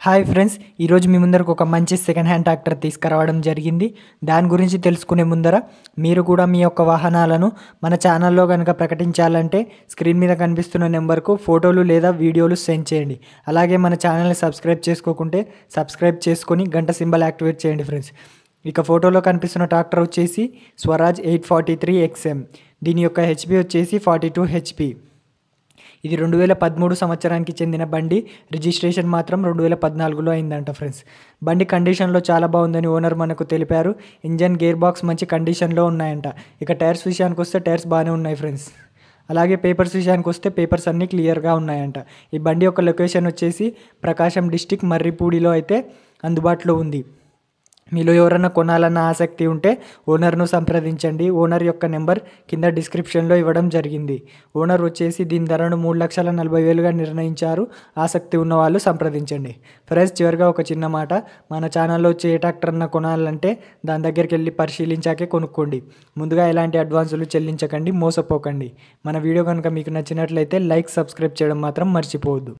Hi friends, ఈరోజు మీ ముందరకు ఒక మంచి సెకండ్ హ్యాండ్ ట్రాక్టర్ తీసుకురావడం జరిగింది. దాని గురించి తెలుసుకునే ముందర మీరు కూడా మీ యొక్క వాహనాలను మన ఛానల్లో కనుక ప్రకటించాలంటే స్క్రీన్ మీద కనిపిస్తున్న నెంబర్కు ఫోటోలు లేదా వీడియోలు సెండ్ చేయండి. అలాగే మన ఛానల్ని సబ్స్క్రైబ్ చేసుకోకుంటే సబ్స్క్రైబ్ చేసుకొని గంట సింబల్ యాక్టివేట్ చేయండి ఫ్రెండ్స్. ఇక ఫోటోలో కనిపిస్తున్న ట్రాక్టర్ వచ్చేసి స్వరాజ్ 843 XM. దీని యొక్క హెచ్పి వచ్చేసి 42 హెచ్పి. ఇది 2013 సంవత్సరానికి చెందిన బండి. రిజిస్ట్రేషన్ మాత్రం 2014లో అయిందంట ఫ్రెండ్స్. బండి కండిషన్లో చాలా బాగుందని ఓనర్ మనకు తెలిపారు. ఇంజన్, గేర్ బాక్స్ మంచి కండిషన్లో ఉన్నాయంట. ఇక టైర్స్ విషయానికి వస్తే టైర్స్ బాగానే ఉన్నాయి ఫ్రెండ్స్. అలాగే పేపర్స్ విషయానికి వస్తే పేపర్స్ అన్నీ క్లియర్గా ఉన్నాయంట. ఈ బండి యొక్క లొకేషన్ వచ్చేసి ప్రకాశం డిస్టిక్ మర్రిపూడిలో అయితే అందుబాటులో ఉంది. మీలో ఎవరైనా కొనాలన్న ఆసక్తి ఉంటే ఓనర్ను సంప్రదించండి. ఓనర్ యొక్క నెంబర్ కింద డిస్క్రిప్షన్లో ఇవ్వడం జరిగింది. ఓనర్ వచ్చేసి దీని ధరను 3,40,000గా నిర్ణయించారు. ఆసక్తి ఉన్న వాళ్ళు సంప్రదించండి. ఫ్రెండ్స్, చివరిగా ఒక చిన్న మాట, మన ఛానల్లో వచ్చే ఏ ట్రాక్టర్ అన్న కొనాలంటే దాని దగ్గరికి వెళ్ళి పరిశీలించాకే కొనుక్కోండి. ముందుగా ఎలాంటి అడ్వాన్సులు చెల్లించకండి, మోసపోకండి. మన వీడియో కనుక మీకు నచ్చినట్లయితే లైక్, సబ్స్క్రైబ్ చేయడం మాత్రం మర్చిపోవద్దు.